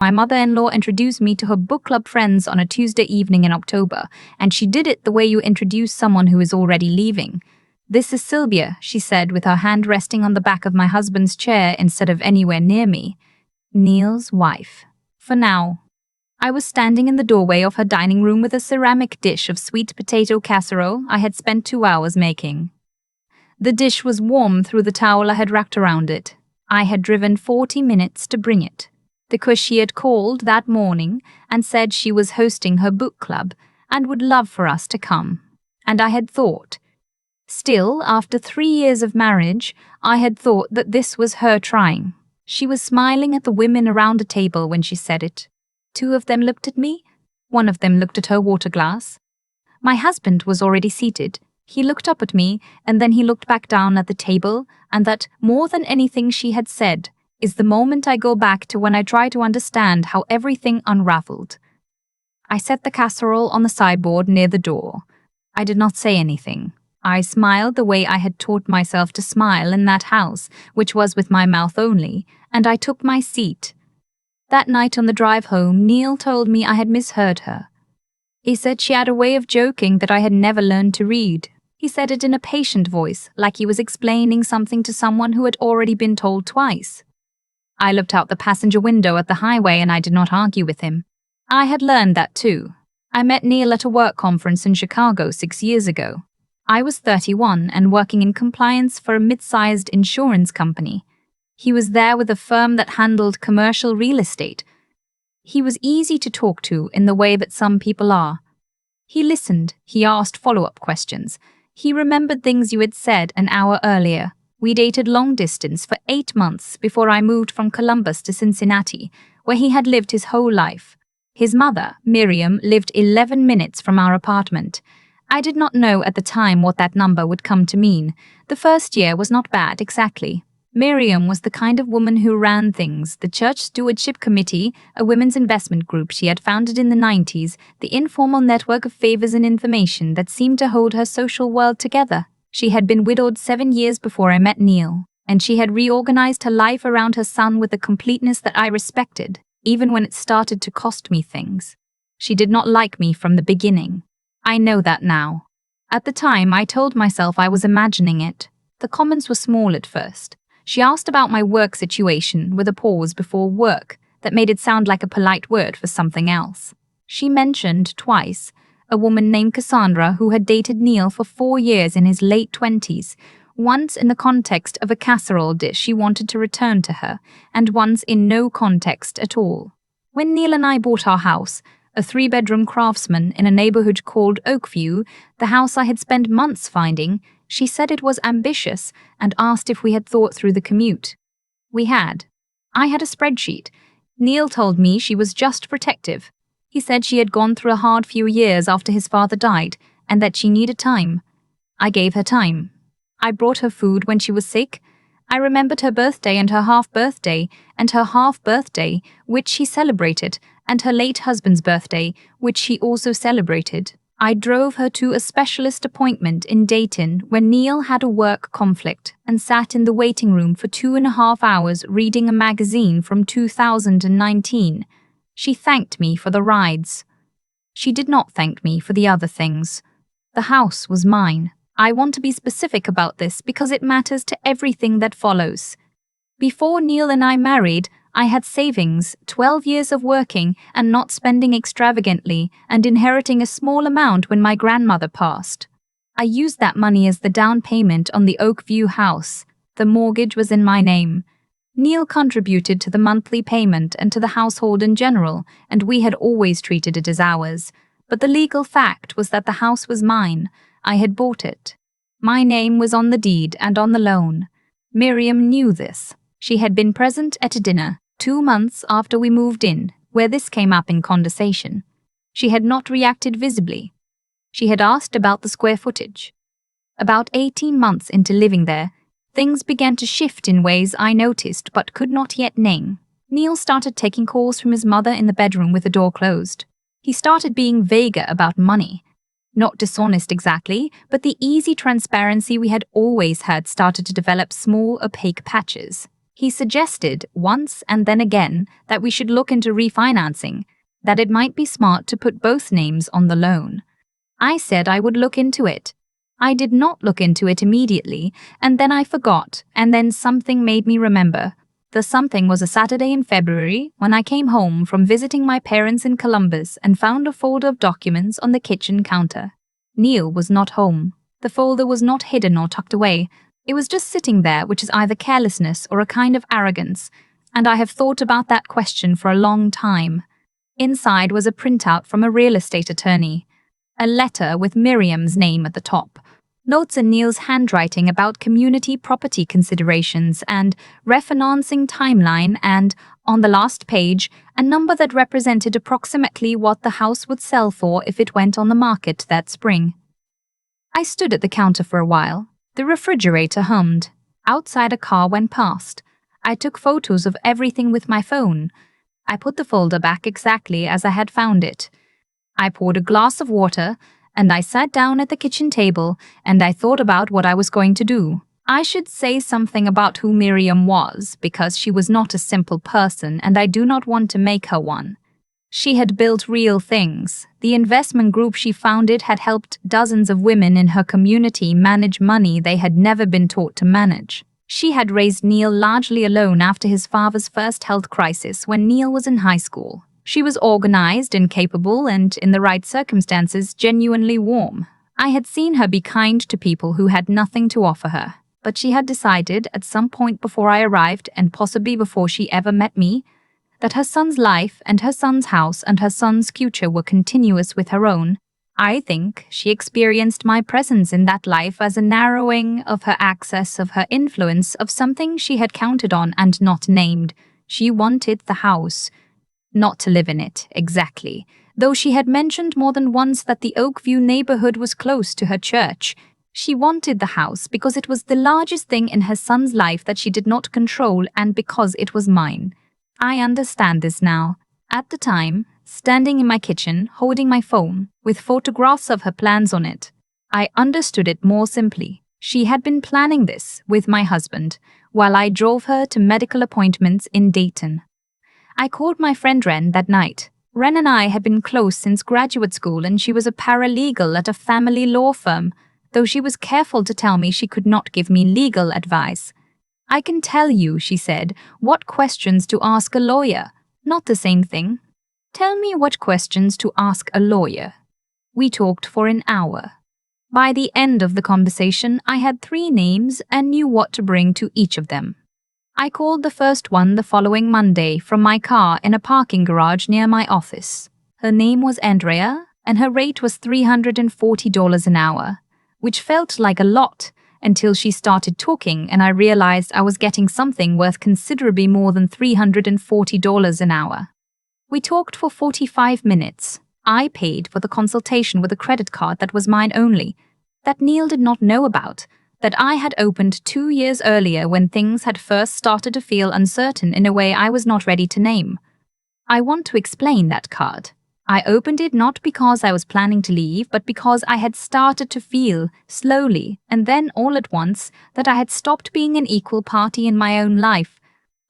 My mother-in-law introduced me to her book club friends on a Tuesday evening in October, and she did it the way you introduce someone who is already leaving. "This is Sylvia," she said, with her hand resting on the back of my husband's chair instead of anywhere near me. "Neil's wife. For now." I was standing in the doorway of her dining room with a ceramic dish of sweet potato casserole I had spent 2 hours making. The dish was warm through the towel I had wrapped around it. I had driven 40 minutes to bring it, because she had called that morning and said she was hosting her book club and would love for us to come. And I had thought, still, after 3 years of marriage, I had thought that this was her trying. She was smiling at the women around the table when she said it. 2 of them looked at me. 1 of them looked at her water glass. My husband was already seated. He looked up at me, and then he looked back down at the table, and that, more than anything she had said, is the moment I go back to when I try to understand how everything unraveled. I set the casserole on the sideboard near the door. I did not say anything. I smiled the way I had taught myself to smile in that house, which was with my mouth only, and I took my seat. That night on the drive home, Neil told me I had misheard her. He said she had a way of joking that I had never learned to read. He said it in a patient voice, like he was explaining something to someone who had already been told twice. I looked out the passenger window at the highway and I did not argue with him. I had learned that too. I met Neil at a work conference in Chicago 6 years ago. I was 31 and working in compliance for a mid-sized insurance company. He was there with a firm that handled commercial real estate. He was easy to talk to in the way that some people are. He listened, he asked follow-up questions. He remembered things you had said an hour earlier. We dated long distance for 8 months before I moved from Columbus to Cincinnati, where he had lived his whole life. His mother, Miriam, lived 11 minutes from our apartment. I did not know at the time what that number would come to mean. The first year was not bad exactly. Miriam was the kind of woman who ran things, the Church Stewardship Committee, a women's investment group she had founded in the 90s, the informal network of favors and information that seemed to hold her social world together. She had been widowed 7 years before I met Neil, and she had reorganized her life around her son with a completeness that I respected, even when it started to cost me things. She did not like me from the beginning. I know that now. At the time, I told myself I was imagining it. The comments were small at first. She asked about my work situation with a pause before work that made it sound like a polite word for something else. She mentioned twice a woman named Cassandra who had dated Neil for 4 years in his late 20s, once in the context of a casserole dish she wanted to return to her, and once in no context at all. When Neil and I bought our house, a 3-bedroom craftsman in a neighborhood called Oakview, the house I had spent months finding, she said it was ambitious and asked if we had thought through the commute. We had. I had a spreadsheet. Neil told me she was just protective. He said she had gone through a hard few years after his father died and that she needed time. I gave her time. I brought her food when she was sick. I remembered her birthday and her half-birthday, which she celebrated, and her late husband's birthday, which she also celebrated. I drove her to a specialist appointment in Dayton when Neil had a work conflict and sat in the waiting room for 2.5 hours reading a magazine from 2019. She thanked me for the rides. She did not thank me for the other things. The house was mine. I want to be specific about this because it matters to everything that follows. Before Neil and I married, I had savings, 12 years of working and not spending extravagantly, and inheriting a small amount when my grandmother passed. I used that money as the down payment on the Oakview house. The mortgage was in my name. Neil contributed to the monthly payment and to the household in general, and we had always treated it as ours. But the legal fact was that the house was mine. I had bought it. My name was on the deed and on the loan. Miriam knew this. She had been present at a dinner 2 months after we moved in, where this came up in conversation. She had not reacted visibly. She had asked about the square footage. About 18 months into living there, things began to shift in ways I noticed but could not yet name. Neil started taking calls from his mother in the bedroom with the door closed. He started being vaguer about money. Not dishonest exactly, but the easy transparency we had always had started to develop small, opaque patches. He suggested once and then again that we should look into refinancing, that it might be smart to put both names on the loan. I said I would look into it. I did not look into it immediately, and then I forgot, and then something made me remember. The something was a Saturday in February when I came home from visiting my parents in Columbus and found a folder of documents on the kitchen counter. Neil was not home. The folder was not hidden or tucked away. It was just sitting there, which is either carelessness or a kind of arrogance, and I have thought about that question for a long time. Inside was a printout from a real estate attorney, a letter with Miriam's name at the top, notes in Neil's handwriting about community property considerations and refinancing timeline, and, on the last page, a number that represented approximately what the house would sell for if it went on the market that spring. I stood at the counter for a while. The refrigerator hummed. Outside a car went past. I took photos of everything with my phone. I put the folder back exactly as I had found it. I poured a glass of water, and I sat down at the kitchen table, and I thought about what I was going to do. I should say something about who Miriam was, because she was not a simple person, and I do not want to make her one. She had built real things. The investment group she founded had helped dozens of women in her community manage money they had never been taught to manage. She had raised Neil largely alone after his father's first health crisis when Neil was in high school. She was organized and capable and, in the right circumstances, genuinely warm. I had seen her be kind to people who had nothing to offer her, but she had decided at some point before I arrived, and possibly before she ever met me, that her son's life and her son's house and her son's future were continuous with her own. I think she experienced my presence in that life as a narrowing of her access, of her influence, of something she had counted on and not named. She wanted the house. Not to live in it, exactly, though she had mentioned more than once that the Oakview neighborhood was close to her church. She wanted the house because it was the largest thing in her son's life that she did not control, and because it was mine. I understand this now. At the time, standing in my kitchen, holding my phone, with photographs of her plans on it, I understood it more simply. She had been planning this with my husband, while I drove her to medical appointments in Dayton. I called my friend Ren that night. Ren and I had been close since graduate school, and she was a paralegal at a family law firm, though she was careful to tell me she could not give me legal advice. I can tell you, she said, what questions to ask a lawyer. Not the same thing. Tell me what questions to ask a lawyer. We talked for an hour. By the end of the conversation, I had 3 names and knew what to bring to each of them. I called the first one the following Monday from my car in a parking garage near my office. Her name was Andrea, and her rate was $340 an hour, which felt like a lot until she started talking and I realized I was getting something worth considerably more than $340 an hour. We talked for 45 minutes. I paid for the consultation with a credit card that was mine only, that Neil did not know about, that I had opened 2 years earlier when things had first started to feel uncertain in a way I was not ready to name. I want to explain that card. I opened it not because I was planning to leave, but because I had started to feel, slowly, and then all at once, that I had stopped being an equal party in my own life.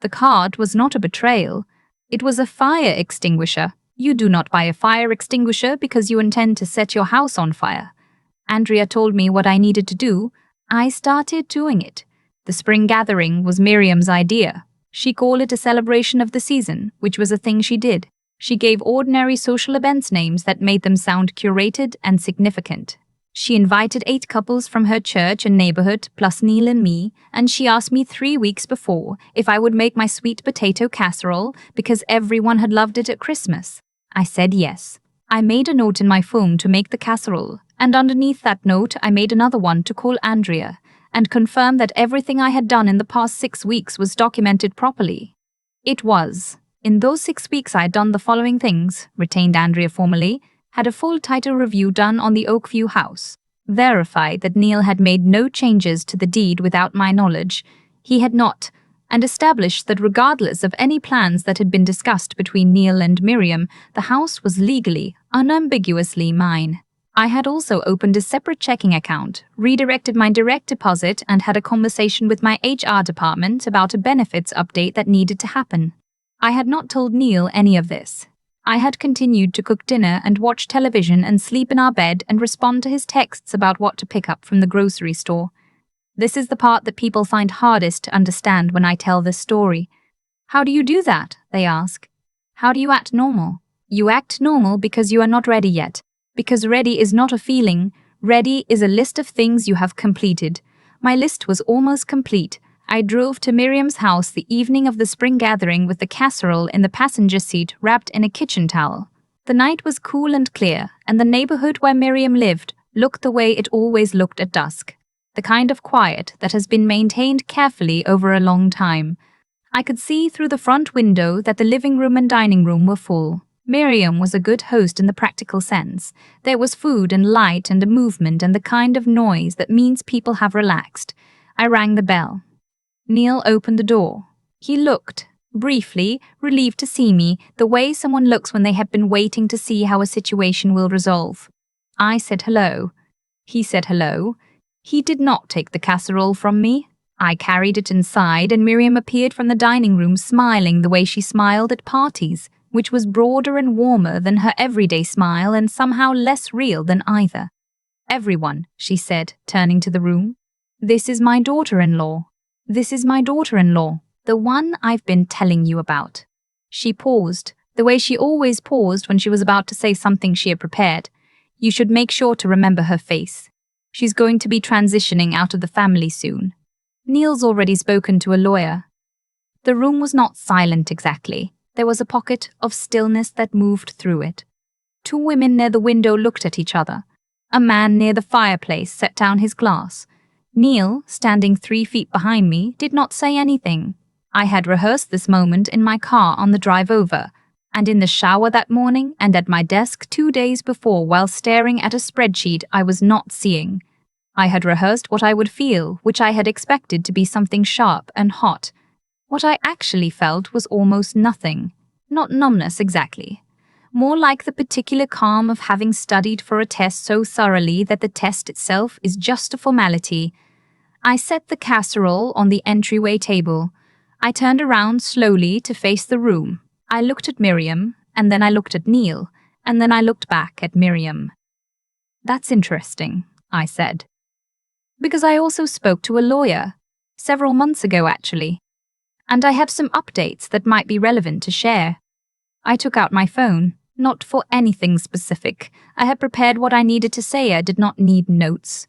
The card was not a betrayal. It was a fire extinguisher. You do not buy a fire extinguisher because you intend to set your house on fire. Andrea told me what I needed to do. I started doing it. The spring gathering was Miriam's idea. She called it a celebration of the season, which was a thing she did. She gave ordinary social events names that made them sound curated and significant. She invited 8 couples from her church and neighborhood, plus Neil and me, and she asked me 3 weeks before if I would make my sweet potato casserole because everyone had loved it at Christmas. I said yes. I made a note in my phone to make the casserole, and underneath that note I made another one to call Andrea and confirm that everything I had done in the past 6 weeks was documented properly. It was. In those 6 weeks I had done the following things, retained Andrea formally, had a full title review done on the Oakview house, verified that Neil had made no changes to the deed without my knowledge, he had not, and established that regardless of any plans that had been discussed between Neil and Miriam, the house was legally, unambiguously mine. I had also opened a separate checking account, redirected my direct deposit, and had a conversation with my HR department about a benefits update that needed to happen. I had not told Neil any of this. I had continued to cook dinner and watch television and sleep in our bed and respond to his texts about what to pick up from the grocery store. This is the part that people find hardest to understand when I tell this story. How do you do that? They ask. How do you act normal? You act normal because you are not ready yet. Because ready is not a feeling. Ready is a list of things you have completed. My list was almost complete. I drove to Miriam's house the evening of the spring gathering with the casserole in the passenger seat wrapped in a kitchen towel. The night was cool and clear, and the neighborhood where Miriam lived looked the way it always looked at dusk. The kind of quiet that has been maintained carefully over a long time. I could see through the front window that the living room and dining room were full. Miriam was a good host in the practical sense. There was food and light and a movement and the kind of noise that means people have relaxed. I rang the bell. Neil opened the door. He looked, briefly, relieved to see me, the way someone looks when they have been waiting to see how a situation will resolve. I said hello. He said hello. He did not take the casserole from me. I carried it inside, and Miriam appeared from the dining room smiling the way she smiled at parties, which was broader and warmer than her everyday smile and somehow less real than either. Everyone, she said, turning to the room. This is my daughter-in-law. This is my daughter-in-law, the one I've been telling you about. She paused, the way she always paused when she was about to say something she had prepared. You should make sure to remember her face. She's going to be transitioning out of the family soon. Neil's already spoken to a lawyer. The room was not silent exactly. There was a pocket of stillness that moved through it. Two women near the window looked at each other. A man near the fireplace set down his glass. Neil, standing 3 feet behind me, did not say anything. I had rehearsed this moment in my car on the drive over, and in the shower that morning, and at my desk 2 days before while staring at a spreadsheet I was not seeing. I had rehearsed what I would feel, which I had expected to be something sharp and hot. What I actually felt was almost nothing. Not numbness exactly. More like the particular calm of having studied for a test so thoroughly that the test itself is just a formality. I set the casserole on the entryway table. I turned around slowly to face the room. I looked at Miriam, and then I looked at Neil, and then I looked back at Miriam. That's interesting, I said. Because I also spoke to a lawyer, several months ago actually, and I have some updates that might be relevant to share. I took out my phone, not for anything specific. I had prepared what I needed to say. I did not need notes.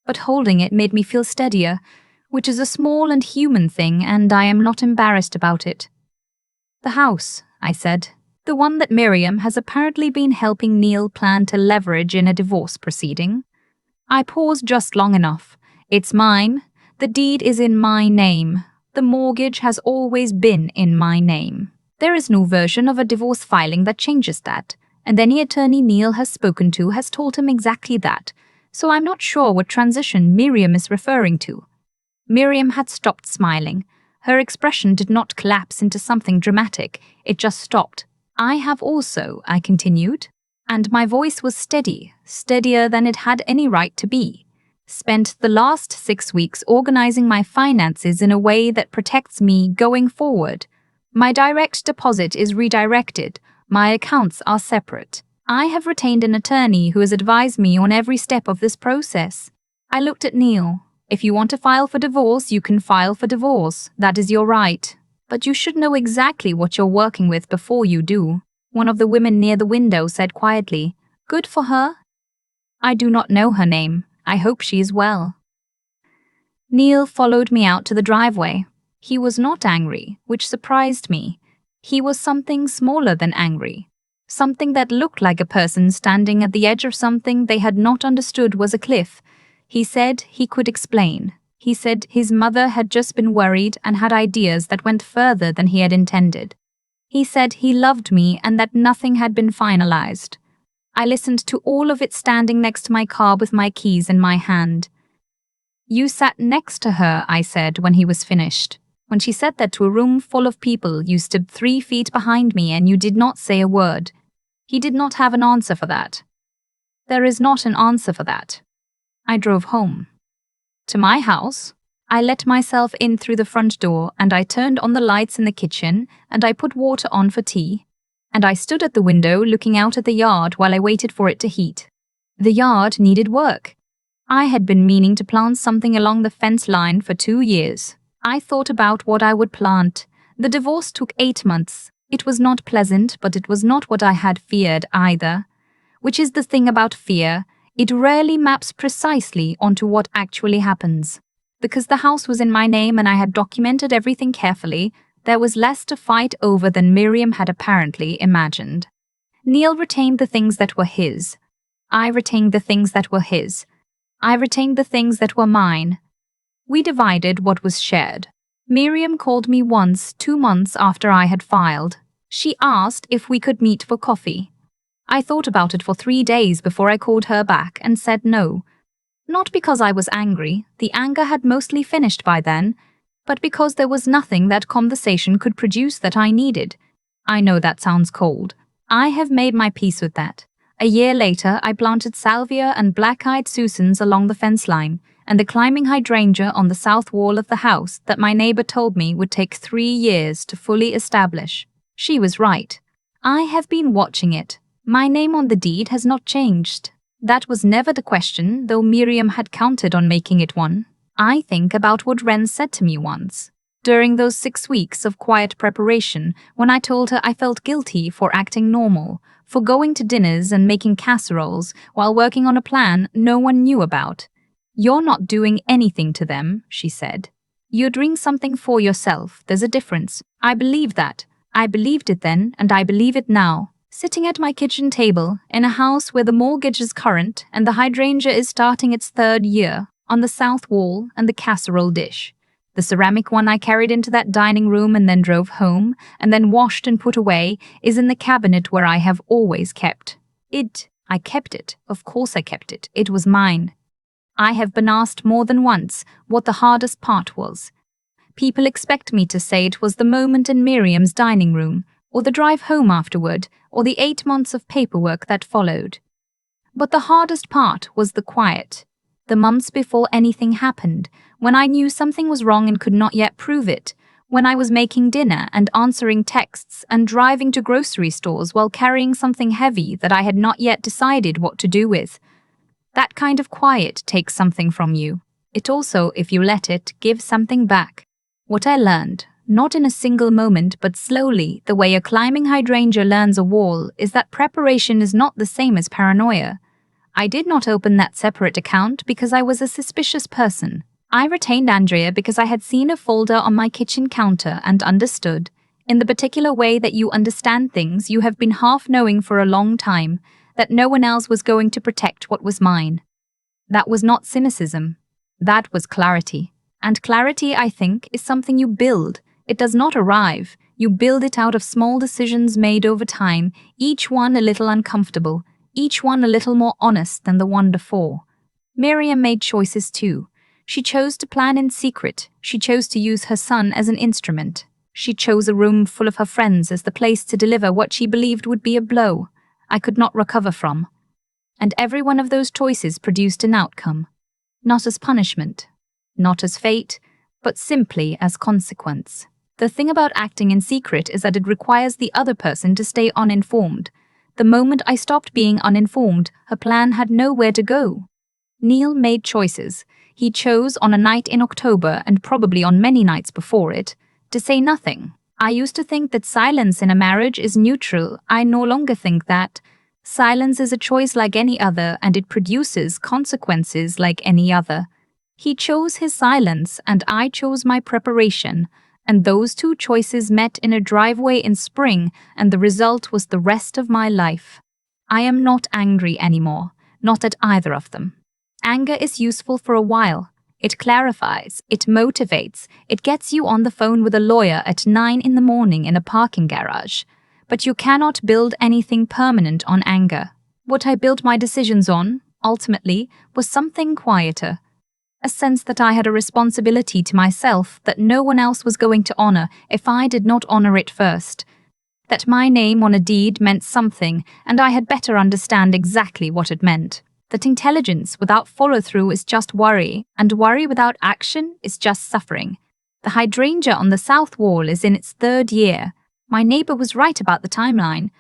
But holding it made me feel steadier, which is a small and human thing, and I am not embarrassed about it. The house, I said. The one that Miriam has apparently been helping Neil plan to leverage in a divorce proceeding. I paused just long enough. It's mine. The deed is in my name. The mortgage has always been in my name. There is no version of a divorce filing that changes that, and any attorney Neil has spoken to has told him exactly that, so I'm not sure what transition Miriam is referring to. Miriam had stopped smiling. Her expression did not collapse into something dramatic, it just stopped. I have also, I continued, and my voice was steady, steadier than it had any right to be. Spent the last 6 weeks organizing my finances in a way that protects me going forward. My direct deposit is redirected. My accounts are separate. I have retained an attorney who has advised me on every step of this process. I looked at Neil. If you want to file for divorce, you can file for divorce. That is your right. But you should know exactly what you're working with before you do. One of the women near the window said quietly, "Good for her." I do not know her name. I hope she is well. Neil followed me out to the driveway. He was not angry, which surprised me. He was something smaller than angry. Something that looked like a person standing at the edge of something they had not understood was a cliff. He said he could explain. He said his mother had just been worried and had ideas that went further than he had intended. He said he loved me and that nothing had been finalized. I listened to all of it standing next to my car with my keys in my hand. You sat next to her, I said when he was finished. When she said that to a room full of people, you stood 3 feet behind me and you did not say a word. He did not have an answer for that. There is not an answer for that. I drove home. To my house. I let myself in through the front door and I turned on the lights in the kitchen and I put water on for tea. And I stood at the window looking out at the yard while I waited for it to heat. The yard needed work. I had been meaning to plant something along the fence line for 2 years. I thought about what I would plant. The divorce took 8 months. It was not pleasant, but it was not what I had feared either. Which is the thing about fear. It rarely maps precisely onto what actually happens. Because the house was in my name and I had documented everything carefully, there was less to fight over than Miriam had apparently imagined. Neil retained the things that were his. I retained the things that were his. I retained the things that were mine. We divided what was shared. Miriam called me once 2 months after I had filed. She asked if we could meet for coffee. I thought about it for 3 days before I called her back and said no. Not because I was angry, the anger had mostly finished by then, but because there was nothing that conversation could produce that I needed. I know that sounds cold. I have made my peace with that. A year later, I planted salvia and black-eyed susans along the fence line, and the climbing hydrangea on the south wall of the house that my neighbor told me would take 3 years to fully establish. She was right. I have been watching it. My name on the deed has not changed. That was never the question, though Miriam had counted on making it one. I think about what Ren said to me once. During those 6 weeks of quiet preparation, when I told her I felt guilty for acting normal, for going to dinners and making casseroles while working on a plan no one knew about. You're not doing anything to them, she said. You're doing something for yourself. There's a difference. I believe that. I believed it then, and I believe it now. Sitting at my kitchen table, in a house where the mortgage is current and the hydrangea is starting its 3rd year, on the south wall and the casserole dish. The ceramic one I carried into that dining room and then drove home, and then washed and put away, is in the cabinet where I have always kept. I kept it. Of course I kept it. It was mine. I have been asked more than once what the hardest part was. People expect me to say it was the moment in Miriam's dining room, or the drive home afterward, or the 8 months of paperwork that followed. But the hardest part was the quiet. The months before anything happened, when I knew something was wrong and could not yet prove it, when I was making dinner and answering texts and driving to grocery stores while carrying something heavy that I had not yet decided what to do with. That kind of quiet takes something from you. It also, if you let it, gives something back. What I learned, not in a single moment but slowly, the way a climbing hydrangea learns a wall, is that preparation is not the same as paranoia. I did not open that separate account because I was a suspicious person. I retained Andrea because I had seen a folder on my kitchen counter and understood, in the particular way that you understand things you have been half knowing for a long time, that no one else was going to protect what was mine. That was not cynicism. That was clarity. And clarity, I think, is something you build. It does not arrive. You build it out of small decisions made over time, each one a little uncomfortable, each one a little more honest than the one before. Miriam made choices too. She chose to plan in secret. She chose to use her son as an instrument. She chose a room full of her friends as the place to deliver what she believed would be a blow I could not recover from. And every one of those choices produced an outcome. Not as punishment, not as fate, but simply as consequence. The thing about acting in secret is that it requires the other person to stay uninformed. The moment I stopped being uninformed, her plan had nowhere to go. Neil made choices. He chose on a night in October, and probably on many nights before it, to say nothing. I used to think that silence in a marriage is neutral. I no longer think that. Silence is a choice like any other, and it produces consequences like any other. He chose his silence, and I chose my preparation, and those two choices met in a driveway in spring, and the result was the rest of my life. I am not angry anymore, not at either of them. Anger is useful for a while. It clarifies, it motivates, it gets you on the phone with a lawyer at 9 in the morning in a parking garage. But you cannot build anything permanent on anger. What I built my decisions on, ultimately, was something quieter. A sense that I had a responsibility to myself that no one else was going to honor if I did not honor it first. that my name on a deed meant something, and I had better understand exactly what it meant. That intelligence without follow-through is just worry, and worry without action is just suffering. The hydrangea on the south wall is in its third year. My neighbor was right about the timeline.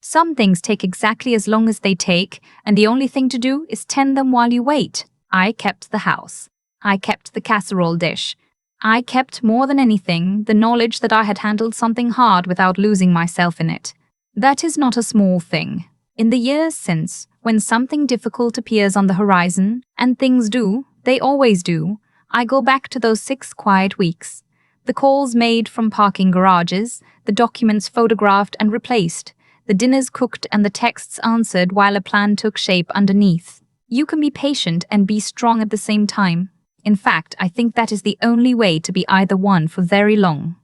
Some things take exactly as long as they take, and the only thing to do is tend them while you wait. I kept the house. I kept the casserole dish. I kept, more than anything, the knowledge that I had handled something hard without losing myself in it. That is not a small thing. In the years since, when something difficult appears on the horizon, and things do, they always do, I go back to those 6 quiet weeks. The calls made from parking garages, the documents photographed and replaced, the dinners cooked and the texts answered while a plan took shape underneath. You can be patient and be strong at the same time. In fact, I think that is the only way to be either one for very long.